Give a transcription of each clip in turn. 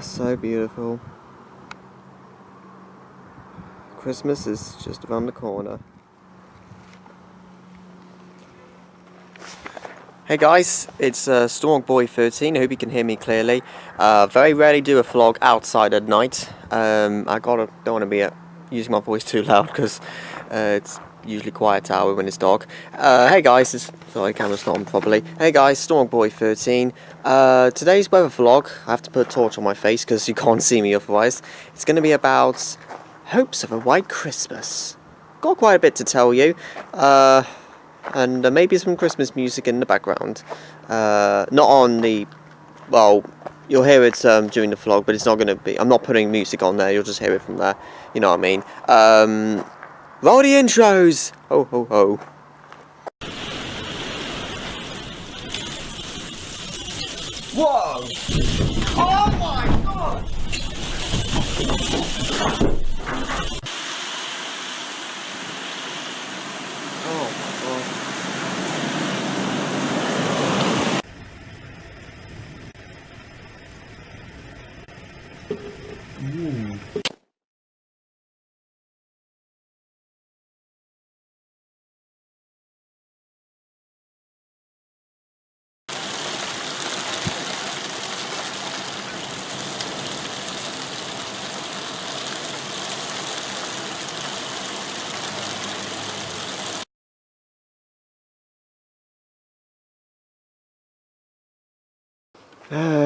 So beautiful. Christmas is just around the corner. Hey guys, it's Stormboy13. I hope you can hear me clearly. Very rarely do a vlog outside at night. Don't want to be using my voice too loud because it's usually quiet hour when it's dark. Hey guys, sorry, camera's not on properly. Hey guys, Stormboy13. Today's weather vlog, I have to put a torch on my face because you can't see me otherwise. It's going to be about hopes of a white Christmas. Got quite a bit to tell you. And maybe some Christmas music in the background. Not on the... Well, you'll hear it during the vlog, but it's not going to be... I'm not putting music on there, you'll just hear it from there. You know what I mean. Roll the intros! Ho ho ho. Whoa! Oh my god! Oh my god.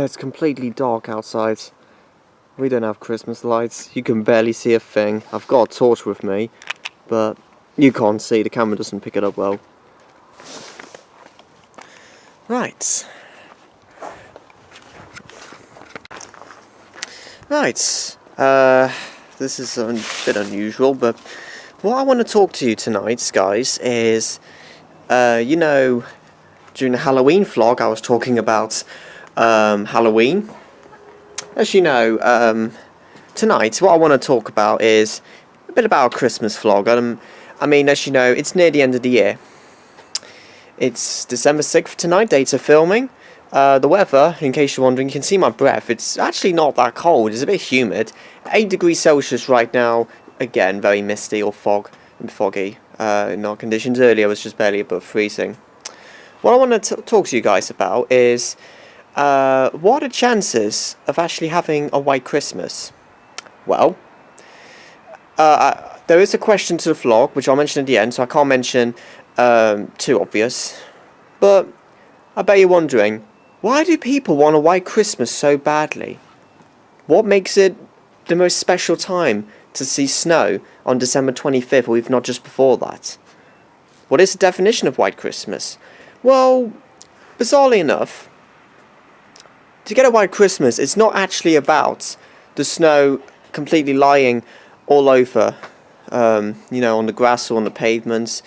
It's completely dark outside. We don't have Christmas lights. You can barely see a thing. I've got a torch with me, but you can't see. The camera doesn't pick it up well. Right. Right. This is a bit unusual, but what I want to talk to you tonight, guys, is, you know, during the Halloween vlog, I was talking about Halloween. As you know, tonight what I want to talk about is a bit about a Christmas vlog. I mean, as you know, it's near the end of the year. It's December 6th tonight, date of filming. The weather, in case you're wondering, you can see my breath. It's actually not that cold, it's a bit humid. 8 degrees Celsius right now. Again, very misty or foggy in our conditions. Earlier it was just barely above freezing. What I want to talk to you guys about is what are the chances of actually having a white Christmas? Well, there is a question to the vlog, which I'll mention at the end, so I can't mention too obvious. But I bet you're wondering, why do people want a white Christmas so badly? What makes it the most special time to see snow on December 25th, or if not just before that? What is the definition of white Christmas? Well, bizarrely enough, to get a white Christmas, it's not actually about the snow completely lying all over, you know, on the grass or on the pavements.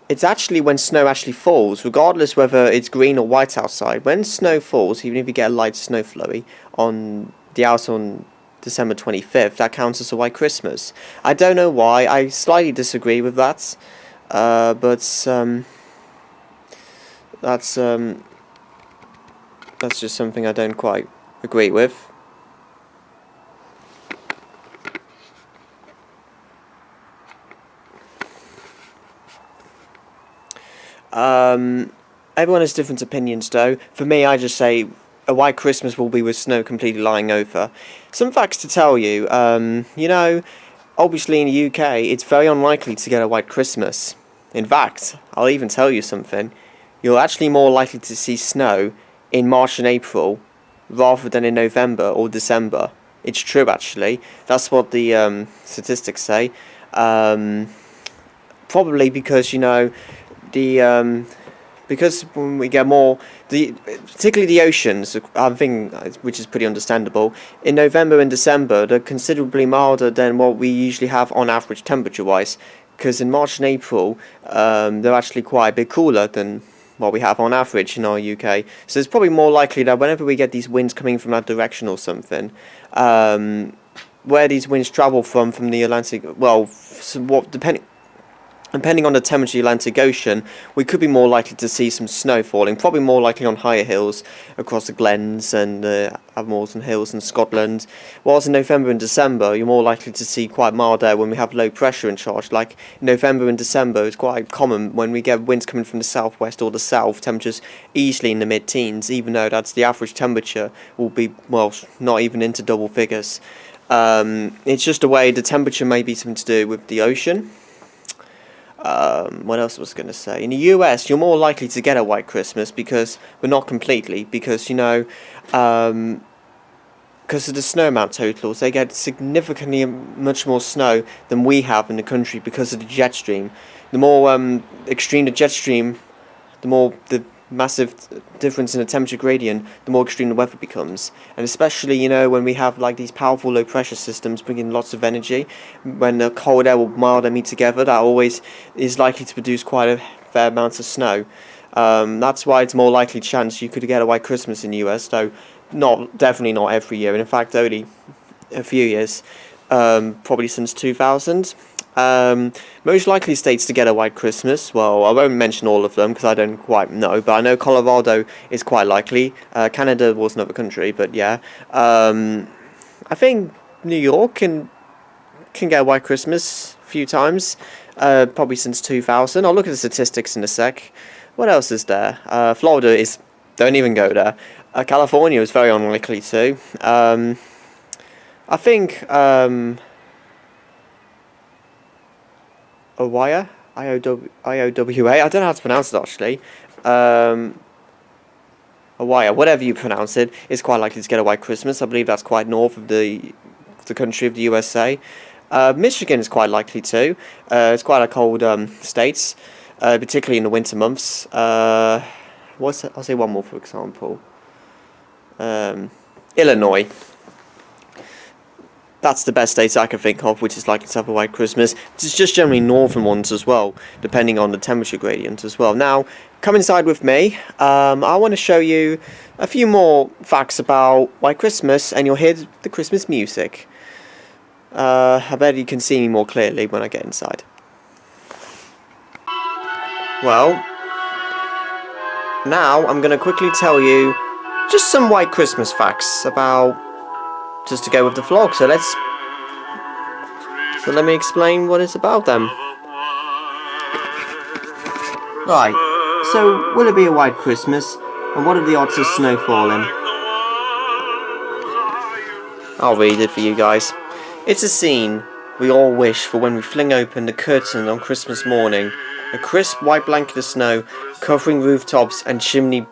It's actually when snow actually falls, regardless whether it's green or white outside. When snow falls, even if you get a light snow flurry on the house on December 25th, that counts as a white Christmas. I don't know why, I slightly disagree with that, but that's just something I don't quite agree with. Everyone has different opinions though. For me, I just say a white Christmas will be with snow completely lying over. Some facts to tell you. You know, obviously in the UK, it's very unlikely to get a white Christmas. In fact, I'll even tell you something. You're actually more likely to see snow in March and April rather than in November or December. It's true, actually. That's what the statistics say. Probably because, you know, because when we get more, particularly the oceans, I think, which is pretty understandable, in November and December they're considerably milder than what we usually have on average temperature-wise, because in March and April they're actually quite a bit cooler than what we have on average in our UK. So it's probably more likely that whenever we get these winds coming from that direction or something, where these winds travel from the Atlantic, well, depending Depending on the temperature of the Atlantic Ocean, we could be more likely to see some snow falling, probably more likely on higher hills across the Glens and the Almorston Hills in Scotland. Whilst in November and December, you're more likely to see quite mild air when we have low pressure in charge. Like in November and December, it's quite common when we get winds coming from the southwest or the south, temperatures easily in the mid-teens, even though that's the average temperature will be, well, not even into double figures. It's just a way the temperature may be something to do with the ocean. What else was I going to say? In the US, you're more likely to get a white Christmas because, but not completely, because, you know, because of the snow amount totals, they get significantly much more snow than we have in the country because of the jet stream. The more extreme the jet stream, the more the massive difference in the temperature gradient, the more extreme the weather becomes. And especially, you know, when we have like these powerful low pressure systems bringing lots of energy, when the cold air or mild air meet together, that always is likely to produce quite a fair amount of snow. That's why it's more likely chance you could get a white Christmas in the US, though definitely not every year, and in fact only a few years, probably since 2000. Most likely states to get a white Christmas, well, I won't mention all of them because I don't quite know, but I know Colorado is quite likely. Canada was another country, but yeah. I think New York can get a white Christmas a few times, probably since 2000. I'll look at the statistics in a sec. What else is there? Florida is, don't even go there. California is very unlikely too. I think, Iowa, IOWA, I don't know how to pronounce it actually. Iowa, whatever you pronounce it, is quite likely to get a white Christmas. I believe that's quite north of the country of the USA. Michigan is quite likely too. It's quite a cold state, particularly in the winter months. I'll say one more for example. Illinois. That's the best state I can think of, which is likely to have a white Christmas. It's just generally northern ones as well, depending on the temperature gradient as well. Now, come inside with me. I want to show you a few more facts about white Christmas, and you'll hear the Christmas music. I bet you can see me more clearly when I get inside. Well, now I'm going to quickly tell you just some white Christmas facts about, just to go with the vlog. So let me explain what it's about then. Right, so will it be a white Christmas, and what are the odds of snow falling? I'll read it for you guys. It's a scene we all wish for when we fling open the curtain on Christmas morning. A crisp white blanket of snow covering rooftops and chimney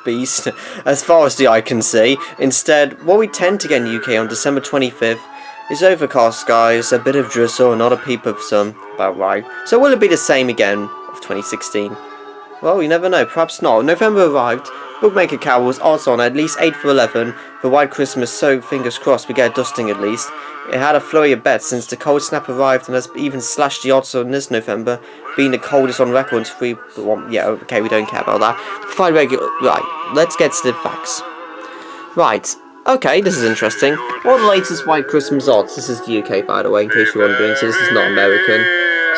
beast as far as the eye can see. Instead, what we tend to get in the UK on December 25th is overcast skies, a bit of drizzle, and not a peep of sun. About right. So will it be the same again of 2016? Well, you never know, perhaps not. November arrived. Bookmaker Carol's odds on at least 8 for 11 for White Christmas, so fingers crossed we get a dusting at least. It had a flurry of bets since the cold snap arrived and has even slashed the odds on this November, being the coldest on record. Yeah, okay, we don't care about that. Fine, right, let's get to the facts. Right, okay, this is interesting. What are the latest White Christmas odds? This is the UK, by the way, in case you're wondering, so this is not American.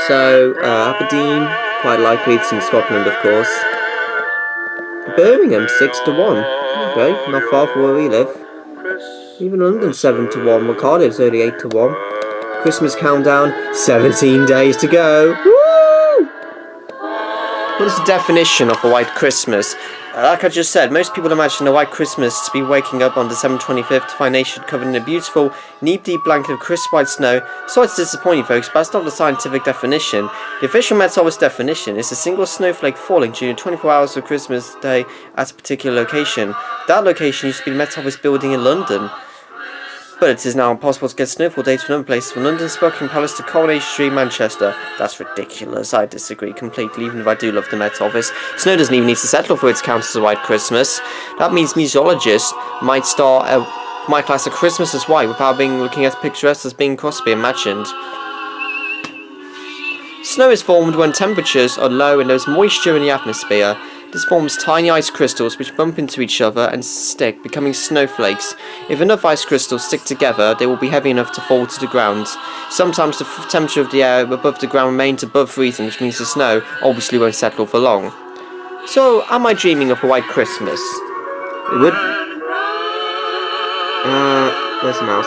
So, Aberdeen, quite likely, it's in Scotland, of course. Birmingham, 6 to 1. Okay, not far from where we live. Even London, 7 to 1. Well, Cardiff's only 8 to 1. Christmas countdown, 17 days to go. Woo! What is the definition of a white Christmas? Like I just said, most people imagine a white Christmas to be waking up on December 25th to find nation covered in a beautiful, knee-deep blanket of crisp white snow. Sorry to disappoint you folks, but that's not the scientific definition. The official Met Office definition is a single snowflake falling during 24 hours of Christmas Day at a particular location. That location used to be the Met Office building in London, but it is now impossible to get snowfall data from other places, from London, Buckingham Palace to Coronation Street, Manchester. That's ridiculous. I disagree completely, even if I do love the Met Office. Snow doesn't even need to settle for its count as a white Christmas. That means meteorologists might class a Christmas as white without looking at picturesque as being possibly imagined. Snow is formed when temperatures are low and there's moisture in the atmosphere. This forms tiny ice crystals which bump into each other and stick, becoming snowflakes. If enough ice crystals stick together, they will be heavy enough to fall to the ground. Sometimes the temperature of the air above the ground remains above freezing, which means the snow obviously won't settle for long. So, am I dreaming of a white Christmas? It would... where's the mouse?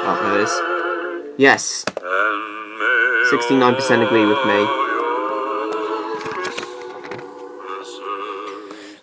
Oh, there it is. Yes. 69% agree with me.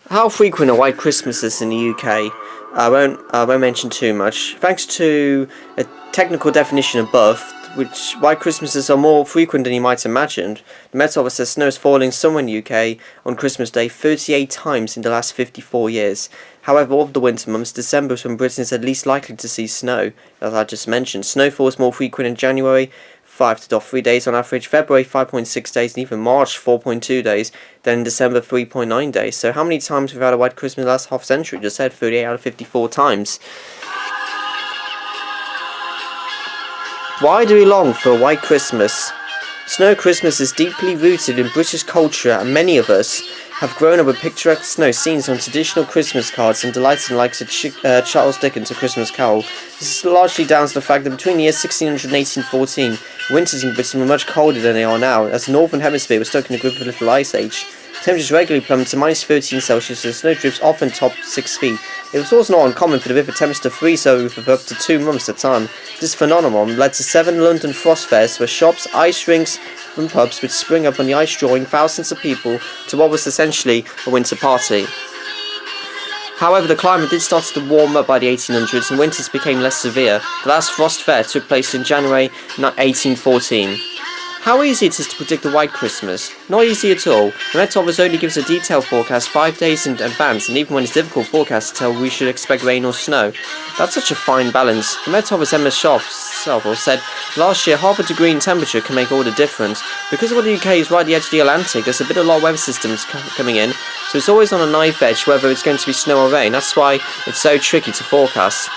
How frequent are white Christmases in the UK? I won't mention too much. Thanks to a technical definition above, which white Christmases are more frequent than you might imagine. The Met Office says snow is falling somewhere in the UK on Christmas Day 38 times in the last 54 years. However, of the winter months, December is when Britain is at least likely to see snow, as I just mentioned. Snowfall is more frequent in January, 5.3 days on average, February 5.6 days, and even March 4.2 days, then in December 3.9 days. So how many times we've had a white Christmas in the last half century? Just said 38 out of 54 times. Why do we long for a white Christmas? Snow Christmas is deeply rooted in British culture, and many of us have grown up with picturesque snow scenes on traditional Christmas cards and delighted in the likes of Charles Dickens' A Christmas Carol. This is largely down to the fact that between the years 1600 and 1814, winters in Britain were much colder than they are now, as the Northern Hemisphere was stuck in a grip of a little ice age. Temperatures regularly plummeted to minus 13 Celsius and snow drifts often topped 6 feet. It was also not uncommon for the river Thames to freeze over for up to 2 months at a time. This phenomenon led to 7 London frost fairs, where shops, ice rinks and pubs would spring up on the ice, drawing thousands of people to what was essentially a winter party. However, the climate did start to warm up by the 1800s and winters became less severe. The last frost fair took place in January 1814. How easy it is to predict a white Christmas? Not easy at all. The Met Office only gives a detailed forecast 5 days in advance, and even when it's difficult forecast to tell we should expect rain or snow. That's such a fine balance. The Met Office Emma Sharp said, last year half a degree in temperature can make all the difference. Because of the UK is right at the edge of the Atlantic, there's a lot of weather systems coming in, so it's always on a knife edge whether it's going to be snow or rain. That's why it's so tricky to forecast.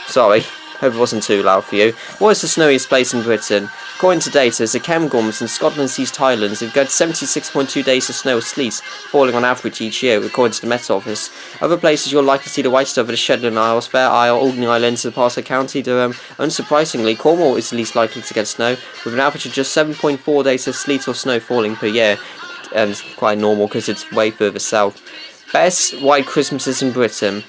Sorry. Hope it wasn't too loud for you. What is the snowiest place in Britain? According to data, the Cairngorms in Scotland's East Highlands have got 76.2 days of snow or sleet falling on average each year, according to the Met Office. Other places you'll likely see the white stuff are the Shetland Isles, Fair Isle, Orkney Islands, and parts of County Durham. Unsurprisingly, Cornwall is the least likely to get snow, with an average of just 7.4 days of sleet or snow falling per year. And it's quite normal because it's way further south. Best white Christmases in Britain.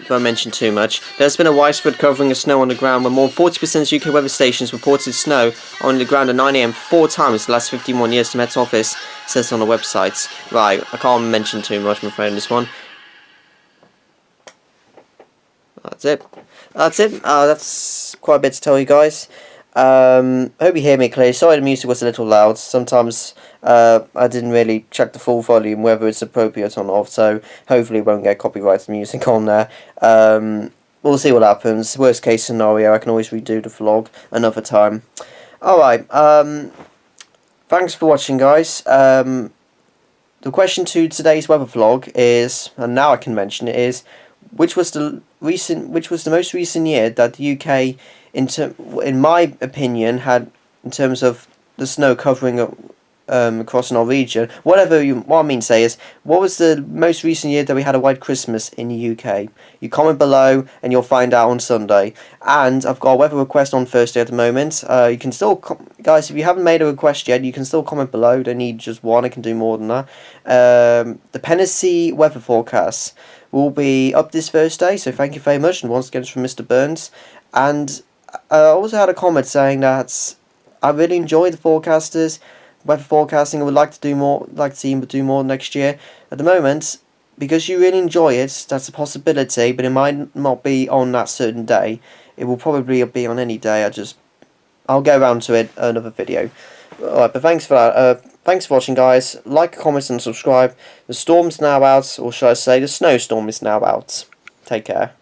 Don't mention too much. There's been a widespread covering of snow on the ground, where more than 40% of UK weather stations reported snow on the ground at 9 AM 4 times in the last 51 years, the Met Office says on the website. Right, I can't mention too much, I'm afraid, in this one. That's it. That's quite a bit to tell you guys. I hope you hear me clearly. Sorry the music was a little loud. Sometimes I didn't really check the full volume whether it's appropriate or not, so hopefully we won't get copyrighted music on there. We'll see what happens. Worst case scenario, I can always redo the vlog another time. Alright, thanks for watching, guys. The question to today's weather vlog is, and now I can mention it, is which was the most recent year that the UK, in my opinion, had in terms of the snow covering across in our region. What I mean to say is, what was the most recent year that we had a white Christmas in the UK? You comment below and you'll find out on Sunday. And I've got a weather request on Thursday at the moment. You can still, guys, if you haven't made a request yet, you can still comment below. You don't need just one, I can do more than that. The Pennissy weather forecast will be up this Thursday, so thank you very much. And once again, it's from Mr. Burns. And I also had a comment saying that I really enjoy the forecasters, weather forecasting. I would like to do more, like to see him do more next year. At the moment, because you really enjoy it, that's a possibility, but it might not be on that certain day. It will probably be on any day. I'll go around to it another video. Alright, but thanks for that. Thanks for watching, guys. Like, comment, and subscribe. The storm's now out, or should I say, the snowstorm is now out. Take care.